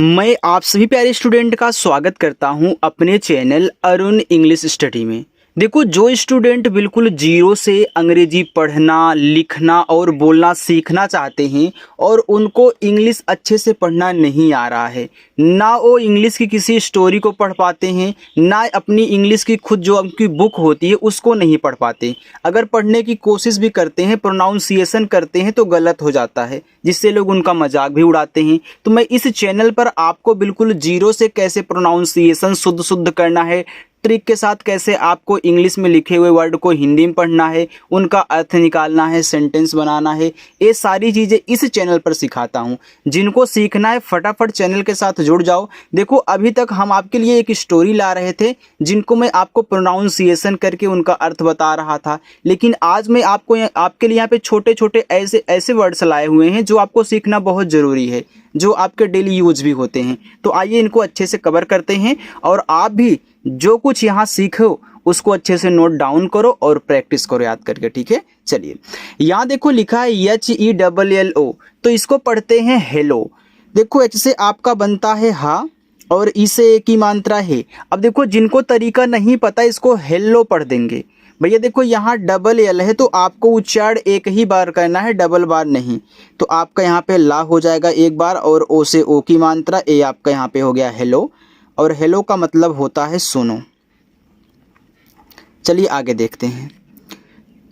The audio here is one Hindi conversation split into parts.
मैं आप सभी प्यारे स्टूडेंट का स्वागत करता हूं अपने चैनल अरुण इंग्लिश स्टडी में। देखो, जो स्टूडेंट बिल्कुल जीरो से अंग्रेजी पढ़ना, लिखना और बोलना सीखना चाहते हैं और उनको इंग्लिश अच्छे से पढ़ना नहीं आ रहा है, ना वो इंग्लिश की किसी स्टोरी को पढ़ पाते हैं, ना अपनी इंग्लिश की खुद जो उनकी बुक होती है उसको नहीं पढ़ पाते। अगर पढ़ने की कोशिश भी करते हैं, प्रोनाउंसिएशन करते हैं तो गलत हो जाता है, जिससे लोग उनका मजाक भी उड़ाते हैं। तो मैं इस चैनल पर आपको बिल्कुल जीरो से कैसे प्रोनाउंसिएशन शुद्ध करना है, ट्रिक के साथ कैसे आपको इंग्लिश में लिखे हुए वर्ड को हिंदी में पढ़ना है, उनका अर्थ निकालना है, सेंटेंस बनाना है, ये सारी चीज़ें इस चैनल पर सिखाता हूँ। जिनको सीखना है फटाफट चैनल के साथ जुड़ जाओ। देखो, अभी तक हम आपके लिए एक स्टोरी ला रहे थे जिनको मैं आपको प्रोनाउंसिएशन करके उनका अर्थ बता रहा था, लेकिन आज मैं आपके लिए यहाँ पे छोटे छोटे ऐसे वर्ड्स लाए हुए हैं जो आपको सीखना बहुत ज़रूरी है, जो आपके डेली यूज भी होते हैं। तो आइए इनको अच्छे से कवर करते हैं और आप भी जो कुछ यहाँ सीखो उसको अच्छे से नोट डाउन करो और प्रैक्टिस करो याद करके, ठीक है। चलिए, यहाँ देखो लिखा है HELLO, तो इसको पढ़ते हैं हेलो। देखो, H से आपका बनता है हा और ई से एक ही मात्रा है। अब देखो, जिनको तरीका नहीं पता इसको हेलो पढ़ देंगे। भैया देखो, यहाँ डबल एल है तो आपको उच्चारण एक ही बार करना है, डबल बार नहीं। तो आपका यहाँ पे ला हो जाएगा एक बार और ओ से ओ की मात्रा, ए आपका यहाँ पे हो गया हेलो, और हेलो का मतलब होता है सुनो। चलिए आगे देखते हैं।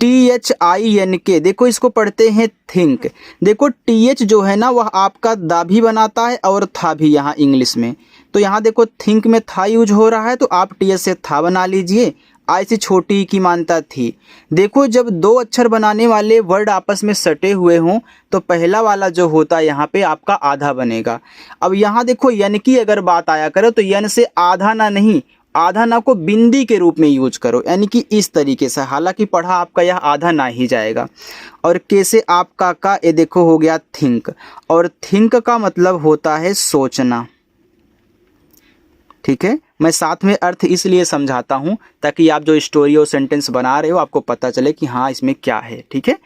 THINK, देखो इसको पढ़ते हैं थिंक। देखो, TH जो है ना वह आपका दा भी बनाता है और था भी यहाँ इंग्लिश में। तो यहाँ देखो थिंक में था यूज हो रहा है तो आप TH से था बना लीजिए। आई से छोटी की मानता थी। देखो, जब दो अक्षर बनाने वाले वर्ड आपस में सटे हुए हों तो पहला वाला जो होता है यहाँ पे आपका आधा बनेगा। अब यहाँ देखो यन की अगर बात आया करो तो यन से आधा ना नहीं, आधा ना को बिंदी के रूप में यूज करो, यानी कि इस तरीके से। हालांकि पढ़ा आपका यह आधा ना ही जाएगा। और कैसे आपका का ये देखो हो गया थिंक, और थिंक का मतलब होता है सोचना, ठीक है। मैं साथ में अर्थ इसलिए समझाता हूं ताकि आप जो स्टोरी और सेंटेंस बना रहे हो आपको पता चले कि हाँ इसमें क्या है, ठीक है।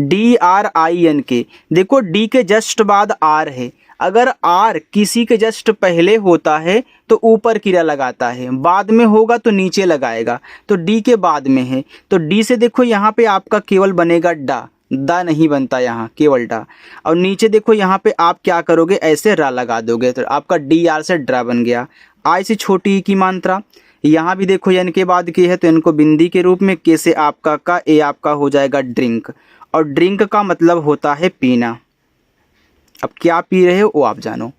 DRINK, देखो डी के जस्ट बाद आर है। अगर आर किसी के जस्ट पहले होता है तो ऊपर क्रिया लगाता है, बाद में होगा तो नीचे लगाएगा। तो डी के बाद में है तो डी से देखो यहाँ पे आपका केवल बनेगा डा, दा नहीं बनता यहाँ, केवल डा। और नीचे देखो यहाँ पे आप क्या करोगे, ऐसे रा लगा दोगे तो आपका DR से ड्रा बन गया। आई से छोटी की मात्रा, यहाँ भी देखो यन के बाद की है तो इनको बिंदी के रूप में। के से आपका का, ए आपका हो जाएगा ड्रिंक, और ड्रिंक का मतलब होता है पीना। अब क्या पी रहे हो वो आप जानो।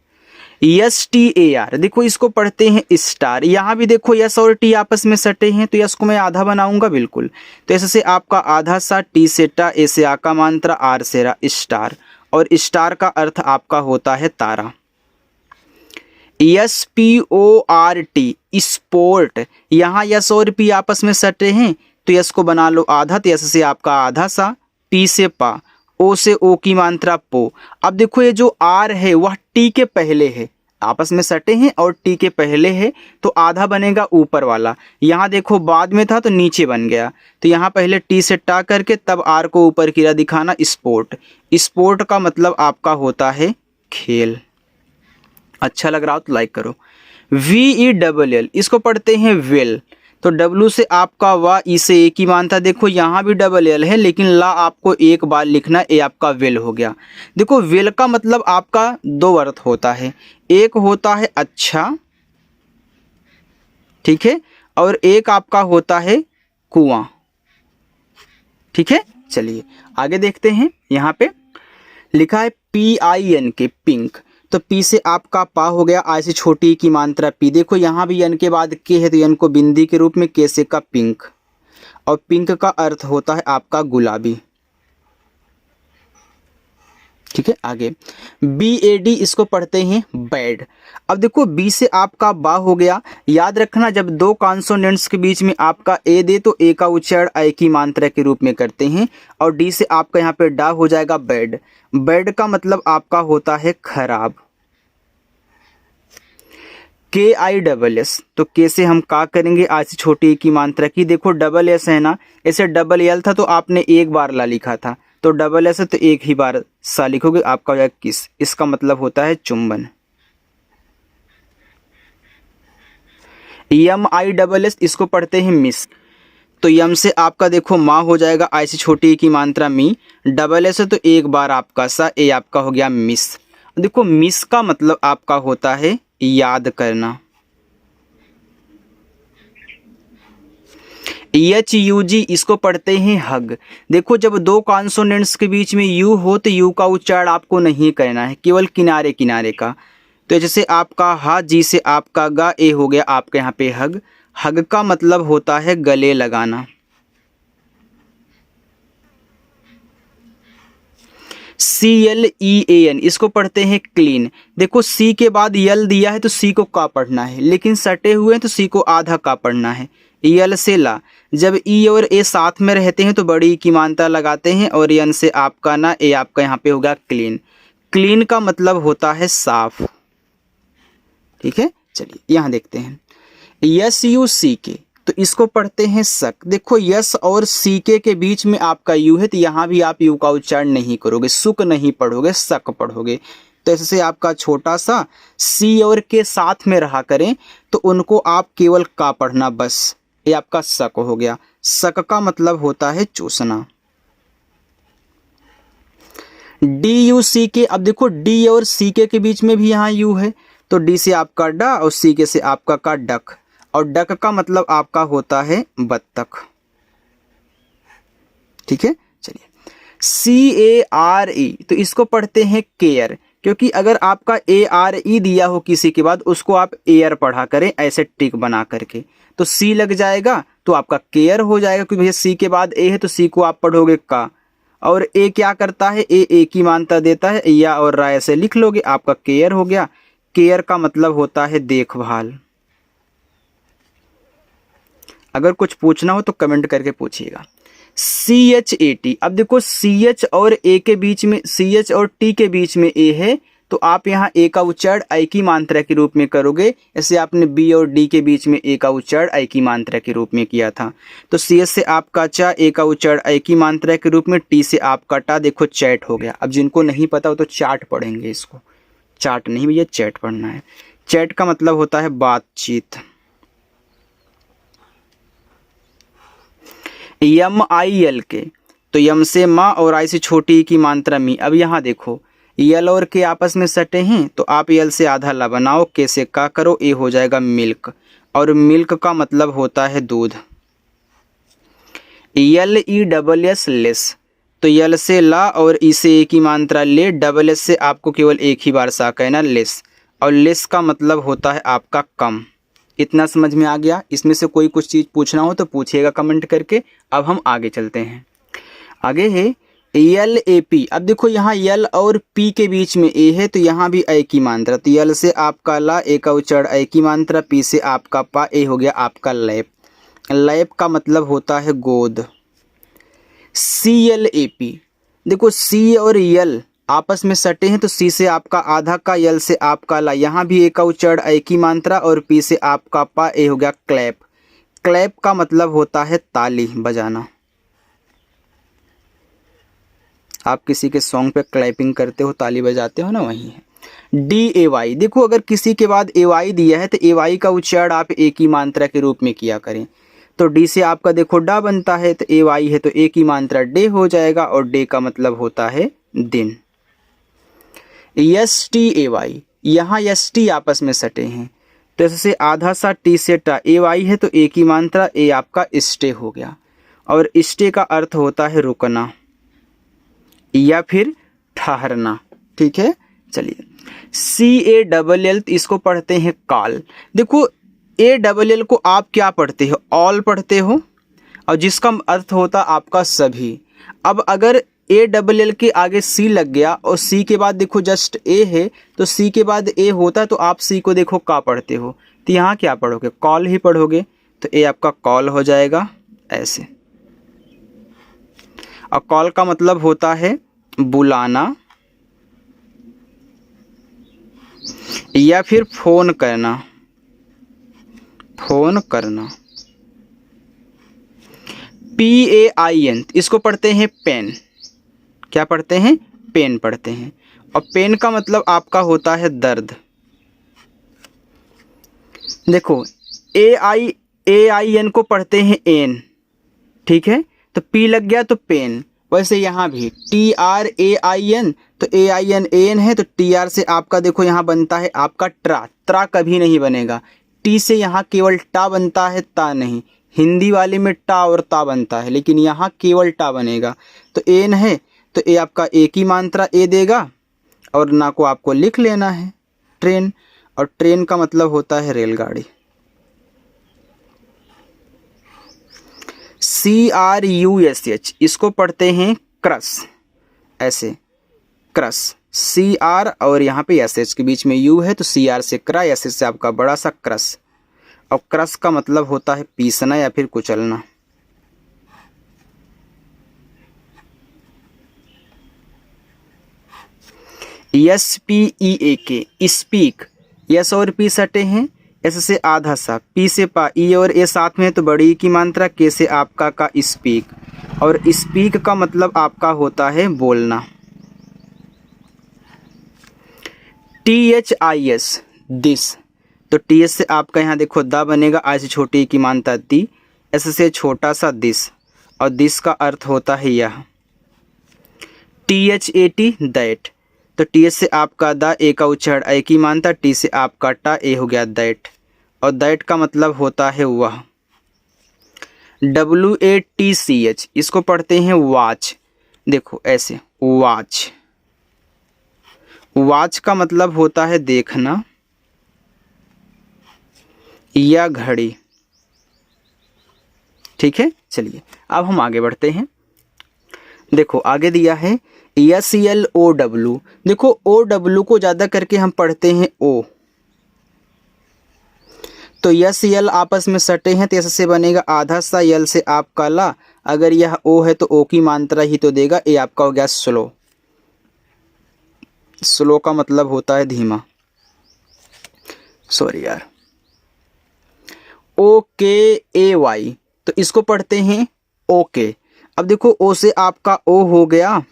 STAR, देखो इसको पढ़ते हैं स्टार। यहाँ भी देखो यस और टी आपस में सटे हैं तो यस को मैं आधा बनाऊंगा बिल्कुल। तो ऐसे से आपका आधा सा, टी से टा, ए से आ का मात्रा, आर से रा, स्टार। और स्टार का अर्थ आपका होता है तारा। SPORT, sport. यहाँ यस और पी आपस में सटे हैं तो यस को बना लो आधा, तो यस से आपका आधा सा, पी से पा, ओ से ओ की मात्रा पो। अब देखो ये जो आर है वह टी के पहले है, आपस में सटे हैं और टी के पहले है तो आधा बनेगा ऊपर वाला। यहाँ देखो बाद में था तो नीचे बन गया। तो यहाँ पहले टी से टा करके तब आर को ऊपर किया दिखाना, स्पोर्ट। स्पोर्ट का मतलब आपका होता है खेल। अच्छा लग रहा हो तो लाइक करो। VELL, इसको पढ़ते हैं वेल। तो W से आपका वा, ई से एक ही मानता। देखो यहाँ भी डबल एल है लेकिन ला आपको एक बार लिखना, ए आपका वेल हो गया। देखो वेल का मतलब आपका दो अर्थ होता है, एक होता है अच्छा, ठीक है, और एक आपका होता है कुआं, ठीक है। चलिए आगे देखते हैं। यहाँ पे लिखा है PINK, पिंक। तो पी से आपका पा हो गया, आई से छोटी की मात्रा पी। देखो यहाँ भी यन के बाद के है तो यन को बिंदी के रूप में, के से का पिंक, और पिंक का अर्थ होता है आपका गुलाबी, ठीक है। आगे BAD, इसको पढ़ते हैं बैड। अब देखो बी से आपका बा हो गया। याद रखना जब दो कॉन्सोनेंट्स के बीच में आपका ए दे तो ए का उच्चारण आई की मात्रा के रूप में करते हैं। और डी से आपका यहाँ पे डा हो जाएगा बैड। बैड का मतलब आपका होता है खराब। KISS, तो के से हम का करेंगे, आज से छोटी की मात्रा की। देखो डबल एस है ना, ऐसे डबल एल था तो आपने एक बार ला लिखा था, तो डबल एस है तो एक ही बार सा लिखोगे, आपका हो जाएगा किस। इसका मतलब होता है चुंबन। यम आई डबल एस इसको पढ़ते हैं मिस। तो यम से आपका देखो माँ हो जाएगा, आई से छोटी की मात्रा मी, डबल एस है तो एक बार आपका सा, ए आपका हो गया मिस। देखो मिस का मतलब आपका होता है याद करना। एच यू जी इसको पढ़ते हैं हग। देखो जब दो कॉन्सोनेंट्स के बीच में यू हो तो यू का उच्चारण आपको नहीं करना है, केवल किनारे किनारे का। तो जैसे आपका हा, जी से आपका गा, ए हो गया आपके यहाँ पे हग। हग का मतलब होता है गले लगाना। CLEAN इसको पढ़ते हैं क्लीन। देखो सी के बाद यल दिया है तो सी को का पढ़ना है, लेकिन सटे हुए हैं तो सी को आधा का पढ़ना है। यल से ला, जब ई और ए साथ में रहते हैं तो बड़ी की मात्रा लगाते हैं, और यन से आपका ना, ए आपका यहाँ पे होगा क्लीन। क्लीन का मतलब होता है साफ। ठीक है, चलिए यहाँ देखते हैं। यस यू सी के, तो इसको पढ़ते हैं शक। देखो यस और सीके के बीच में आपका यू है, तो यहाँ भी आप यू का उच्चारण नहीं करोगे, सुक नहीं पढ़ोगे, शक पढ़ोगे। तो ऐसे आपका छोटा सा सी और के साथ में रहा करें तो उनको आप केवल का पढ़ना बस, ये आपका शक हो गया। शक का मतलब होता है चूसना। डी यू सी के, अब देखो डी और सी के बीच में भी यहाँ यू है, तो डी से आपका डा और सी के से आपका का डक, और डक का मतलब आपका होता है बत्तख। ठीक है, चलिए। CARE, तो इसको पढ़ते हैं केयर, क्योंकि अगर आपका ARE दिया हो किसी के बाद उसको आप एयर पढ़ा करें ऐसे टिक बना करके, तो सी लग जाएगा तो आपका केयर हो जाएगा, क्योंकि भैया सी के बाद ए है तो सी को आप पढ़ोगे का, और ए क्या करता है, ए की मात्रा देता है, या और रा ऐसे लिख लोगे, आपका केयर हो गया। केयर का मतलब होता है देखभाल। अगर कुछ पूछना हो तो कमेंट करके पूछिएगा। CHAT, अब देखो CH और A के बीच में, CH और T के बीच में A है, तो आप यहाँ A का उच्चारण आई की मात्रा के रूप में करोगे, ऐसे आपने B और D के बीच में A का उच्चारण आई की मात्रा के रूप में किया था। तो CH से आपका चा, A का उच्चारण आई की मात्रा के रूप में, T से आपका टा, देखो चैट हो गया। अब जिनको नहीं पता हो तो चाट पढ़ेंगे, इसको चाट नहीं भैया चैट पढ़ना है। चैट का मतलब होता है बातचीत। MIL के, तो यम से माँ और आई से छोटी की मात्रा मी। अब यहाँ देखो यल और के आपस में सटे हैं, तो आप यल से आधा ला बनाओ, के से का करो, ए हो जाएगा मिल्क, और मिल्क का मतलब होता है दूध। LESS लेस, तो यल से ला और ई से ए की मात्रा ले, डबल एस से आपको केवल एक ही बार सा कहना लेस, और लेस का मतलब होता है आपका कम। इतना समझ में आ गया? इसमें से कोई कुछ चीज़ पूछना हो तो पूछिएगा कमेंट करके। अब हम आगे चलते हैं। आगे है LAP। अब देखो यहाँ यल और पी के बीच में ए है, तो यहाँ भी ए की मात्रा, तो यल से आपका ला, ए का उच्चारण ए की मात्रा, पी से आपका पा, ए हो गया आपका लैप। लैप का मतलब होता है गोद। CLAP, देखो सी और यल आपस में सटे हैं, तो सी से आपका आधा का, यल से आपका ला, यहाँ भी ए का उच्चारण ए की मात्रा, और पी से आपका पा, ए हो गया क्लैप। क्लैप का मतलब होता है ताली बजाना। आप किसी के सॉन्ग पे क्लैपिंग करते हो, ताली बजाते हो ना, वही है। DAY, देखो अगर किसी के बाद AY दिया है तो AY का उच्चारण आप ए की मात्रा के रूप में किया करें। तो डी से आपका देखो डा बनता है, तो AY है तो ए की मात्रा डे हो जाएगा, और डे का मतलब होता है दिन। STAY, यहाँ ST आपस में सटे हैं, तो जैसे आधा सा टी से टा, AY है तो ए की मात्रा, ए आपका स्टे हो गया, और स्टे का अर्थ होता है रुकना या फिर ठहरना। ठीक है, चलिए। CALL, इसको पढ़ते हैं काल। देखो ALL को आप क्या पढ़ते हो, ऑल पढ़ते हो, और जिसका अर्थ होता आपका सभी। अब अगर ALL के आगे सी लग गया और सी के बाद देखो जस्ट ए है, तो सी के बाद ए होता है, तो आप सी को देखो का पढ़ते हो, तो यहाँ क्या पढ़ोगे, कॉल ही पढ़ोगे, तो ए आपका कॉल हो जाएगा ऐसे। और कॉल का मतलब होता है बुलाना या फिर फोन करना, फोन करना। PAIN, इसको पढ़ते हैं पेन। क्या पढ़ते हैं, पेन पढ़ते हैं, और पेन का मतलब आपका होता है दर्द। देखो AIN को पढ़ते हैं एन, ठीक है, तो P लग गया तो पेन। वैसे यहाँ भी TRAIN, तो AIN एन है, तो TR से आपका देखो यहाँ बनता है आपका ट्रा कभी नहीं बनेगा। T से यहाँ केवल टा बनता है, ता नहीं। हिंदी वाले में टा और ता बनता है, लेकिन यहाँ केवल टा बनेगा। तो एन है तो ए आपका एक ही मात्रा ए देगा, और ना को आपको लिख लेना है ट्रेन, और ट्रेन का मतलब होता है रेलगाड़ी। CRUSH, इसको पढ़ते हैं क्रस, ऐसे क्रस, CR और यहाँ पे SH के बीच में U है, तो CR से क्रा, SH से आपका बड़ा सा क्रस। और क्रस का मतलब होता है पीसना या फिर कुचलना। SPEAK, स्पीक, यस और पी सटे हैं, एस से आधा सा, पी से पा, ई और ए साथ में तो बड़ी की मात्रा, के से आपका का स्पीक। और स्पीक का मतलब आपका होता है बोलना। THIS, दिस, तो TH से आपका यहाँ देखो दा बनेगा, आई से छोटी की मात्रा दी, एस से छोटा सा दिस, और दिस का अर्थ होता है यह। THAT, दैट, तो TH से आपका दा, ए का उच्चारण ए की मात्रा, टी से आपका टा, ए हो गया दैट, और दैट का मतलब होता है वह। WATCH, इसको पढ़ते हैं वॉच, देखो ऐसे वॉच, वॉच का मतलब होता है देखना या घड़ी, ठीक है। चलिए अब हम आगे बढ़ते हैं। देखो आगे दिया है SLOW, देखो OW को ज़्यादा करके हम पढ़ते हैं O, तो यस यल आपस में सटे हैं, तो यस से बनेगा आधा सा, यल से आपका ला, अगर यह ओ है तो ओ की मात्रा ही तो देगा, ए आपका हो गया स्लो। स्लो का मतलब होता है धीमा, सॉरी यार। OKAY, तो इसको पढ़ते हैं ओके। अब देखो ओ से आपका ओ हो गया,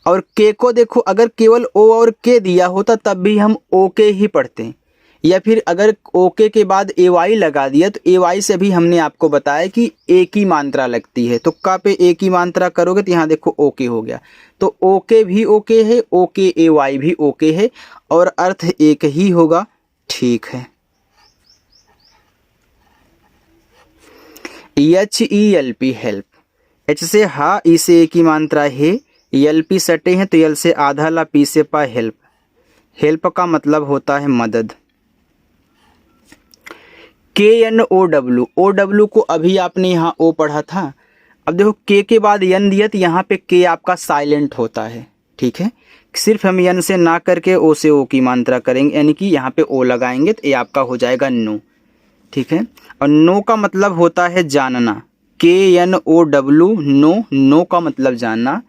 और के को देखो अगर केवल ओ और के दिया होता तब भी हम ओके ही पढ़ते हैं, या फिर अगर ओके के बाद AY लगा दिया तो AY से भी हमने आपको बताया कि ए की मात्रा लगती है, तो का पे ए की मात्रा करोगे तो यहाँ देखो ओके हो गया, तो ओके भी ओके है, OKAY भी ओके है, और अर्थ एक ही होगा, ठीक है। HELP, हेल्प, एच से हा, ई से ए की मात्रा है, LP सटे हैं तो यल से आधा ला, पी से पा, हेल्प, हेल्प का मतलब होता है मदद। KNOW, OW को अभी आपने यहाँ ओ पढ़ा था, अब देखो के बाद यन दिया तो यहाँ पे के आपका साइलेंट होता है, ठीक है। सिर्फ हम यन से ना करके ओ से ओ की मात्रा करेंगे, यानी कि यहाँ पे ओ लगाएंगे तो ये आपका हो जाएगा नो, ठीक है। और नो का मतलब होता है जानना, KNOW, नो, नो का मतलब जानना।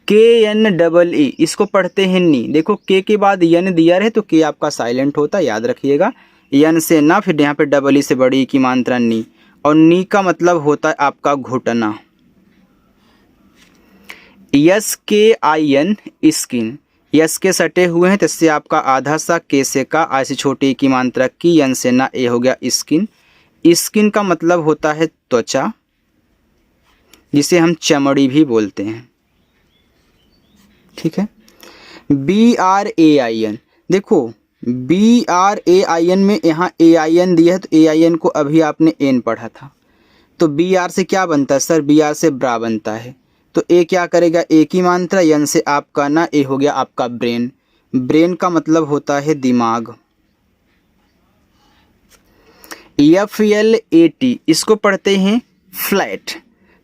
KNEE, इसको पढ़ते हैं नी, देखो के बाद यन दिया रहे तो के आपका साइलेंट होता है, याद रखिएगा। यन से ना, फिर यहाँ पे डबल ई से बड़ी की मात्रा नी, और नी का मतलब होता है आपका घुटना। SKIN, स्किन, यस के सटे हुए हैं तो इससे आपका आधा सा, के से का, आई से छोटी की मात्रा की, यन से ना, ए हो गया स्किन। स्किन का मतलब होता है त्वचा, जिसे हम चमड़ी भी बोलते हैं, ठीक है। BRAIN, देखो BRAIN में यहाँ AIN दिया है, तो AIN को अभी आपने एन पढ़ा था, तो BR से क्या बनता है सर, BR से ब्रा बनता है, तो ए क्या करेगा, ए की मात्रा, यन से आपका ना, ए हो गया आपका ब्रेन, ब्रेन का मतलब होता है दिमाग। FLAT, इसको पढ़ते हैं फ्लैट,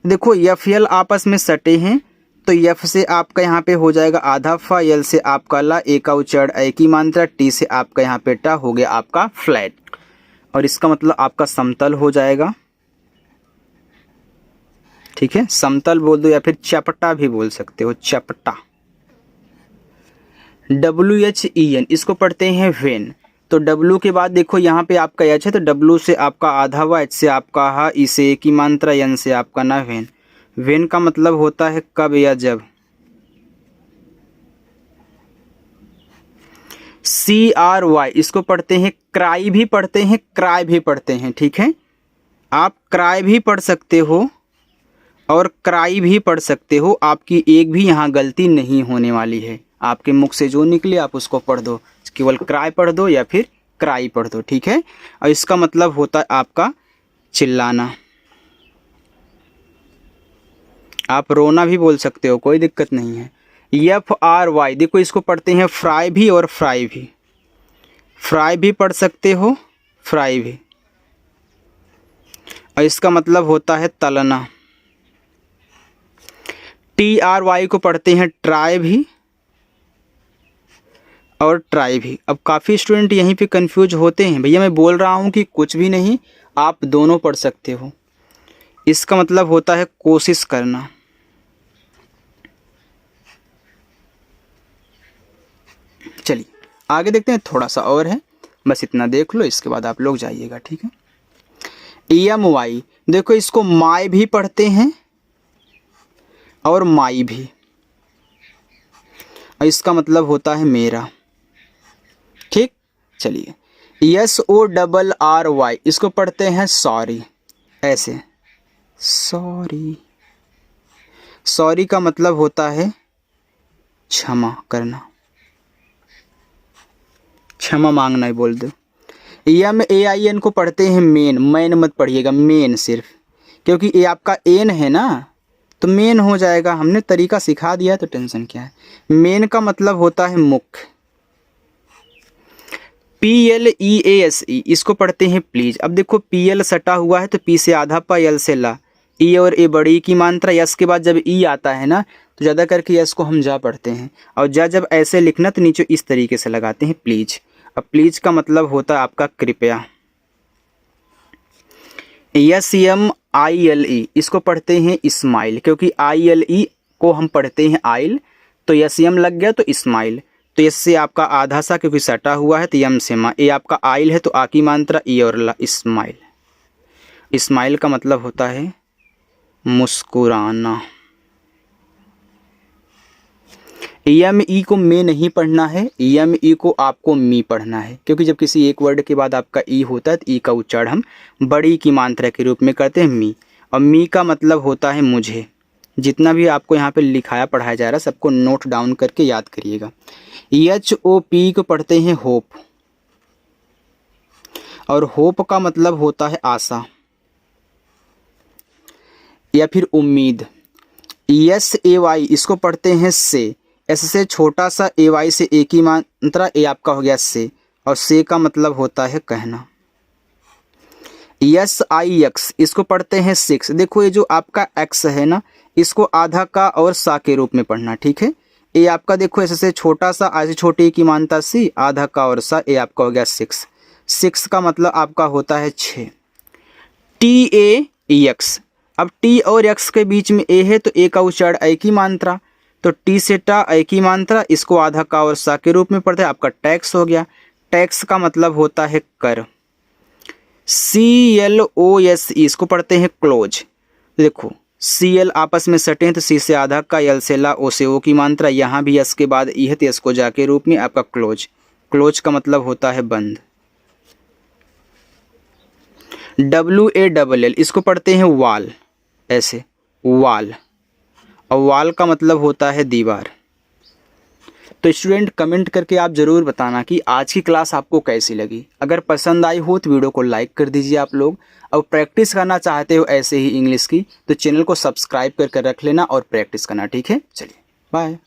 देखो FL आपस में सटे हैं, तो F से आपका यहाँ पे हो जाएगा आधा फा, यल से आपका ला, ए का उच्चारण ए की मात्रा, टी से आपका यहाँ पे टा, हो गया आपका फ्लैट, और इसका मतलब आपका समतल हो जाएगा, ठीक है। समतल बोल दो या फिर चपटा भी बोल सकते हो, चपटा। WHEN, इसको पढ़ते हैं वेन, तो W के बाद देखो यहाँ पे आपका एच है, तो W से आपका आधा वा, एच से आपका हा, ई से ए की मात्रा, यन से आपका ना, वेन, वेन का मतलब होता है कब या जब। CRY इसको पढ़ते हैं क्राई भी पढ़ते हैं, क्राई भी पढ़ते हैं, ठीक है। आप क्राई भी पढ़ सकते हो और क्राई भी पढ़ सकते हो, आपकी एक भी यहाँ गलती नहीं होने वाली है। आपके मुख से जो निकले आप उसको पढ़ दो, केवल क्राई पढ़ दो या फिर क्राई पढ़ दो, ठीक है। और इसका मतलब होता है आपका चिल्लाना। आप रोना भी बोल सकते हो, कोई दिक्कत नहीं है। FRY देखो इसको पढ़ते हैं फ्राई भी और फ्राई भी, फ्राई भी पढ़ सकते हो, फ्राई भी, और इसका मतलब होता है तलना। TRY को पढ़ते हैं ट्राई भी और ट्राई भी। अब काफ़ी स्टूडेंट यहीं पे कंफ्यूज होते हैं, भैया मैं बोल रहा हूँ कि कुछ भी नहीं, आप दोनों पढ़ सकते हो। इसका मतलब होता है कोशिश करना। चलिए आगे देखते हैं, थोड़ा सा और है, बस इतना देख लो, इसके बाद आप लोग जाइएगा, ठीक है। EMY देखो इसको माय भी पढ़ते हैं और माई भी, और इसका मतलब होता है मेरा, ठीक। चलिए SORRY इसको पढ़ते हैं सॉरी, ऐसे सॉरी। सॉरी का मतलब होता है क्षमा करना, क्षमा मांगना ही बोल दो। MAIN को पढ़ते हैं मेन, मैन मत पढ़िएगा, मेन सिर्फ, क्योंकि ये आपका एन है ना, तो मेन हो जाएगा। हमने तरीका सिखा दिया तो टेंशन क्या है। मेन का मतलब होता है मुख्य। PLEASE इसको पढ़ते हैं प्लीज। अब देखो PL सटा हुआ है तो P से आधा पा, L से ला, E और A बड़ी की मात्रा, यस के बाद जब E आता है ना तो ज़्यादा करके यस को हम जा पढ़ते हैं, और जा जब ऐसे लिखना तो नीचे इस तरीके से लगाते हैं प्लीज। अब प्लीज का मतलब होता है आपका कृपया। SMILE इसको पढ़ते हैं स्माइल, क्योंकि ILE को हम पढ़ते हैं आइल, तो SM लग गया तो स्माइल। तो एस से आपका आधा सा क्योंकि सटा हुआ है तो यम से मा, ये आपका आइल है तो आ की मात्रा ई और ला, स्माइल। स्माइल का मतलब होता है मुस्कुराना। EME को में नहीं पढ़ना है, EME को आपको मी पढ़ना है, क्योंकि जब किसी एक वर्ड के बाद आपका ई होता है तो ई का उच्चारण हम बड़ी की मात्रा के रूप में करते हैं मी, और मी का मतलब होता है मुझे। जितना भी आपको यहाँ पे लिखाया पढ़ाया जा रहा है सबको नोट डाउन करके याद करिएगा। HOP को पढ़ते हैं होप, और होप का मतलब होता है आशा या फिर उम्मीद। SAY इसको पढ़ते हैं से, एस से छोटा सा, AY से एक ही मात्रा, ए आपका हो गया से, और से का मतलब होता है कहना। SIX इसको पढ़ते हैं सिक्स। देखो ये जो आपका एक्स है ना, इसको आधा का और सा के रूप में पढ़ना, ठीक है। ए आपका देखो ऐसे से छोटा सा, आज छोटे की मानता सी, आधा का और सा, ए आपका हो गया सिक्स। सिक्स का मतलब आपका होता है 6। TAEX, अब टी और एक्स के बीच में ए है तो ए का उच्चारण ए की मात्रा, तो टी से टा ए की मात्रा, इसको आधा का और सा के रूप में पढ़ते हैं, आपका टैक्स हो गया। टैक्स का मतलब होता है कर। CLOSE इसको पढ़ते हैं क्लोज। देखो CL आपस में सटे हैं तो C से आधा का, L से ला, O से O की मात्रा, यहाँ भी S के बाद ई है तो S को जा के रूप में आपका क्लोज। क्लोज का मतलब होता है बंद। WALL इसको पढ़ते हैं वाल, ऐसे वाल, और वाल का मतलब होता है दीवार। तो स्टूडेंट कमेंट करके आप ज़रूर बताना कि आज की क्लास आपको कैसी लगी। अगर पसंद आई हो तो वीडियो को लाइक कर दीजिए आप लोग, और प्रैक्टिस करना चाहते हो ऐसे ही इंग्लिश की तो चैनल को सब्सक्राइब करके रख लेना और प्रैक्टिस करना, ठीक है। चलिए बाय।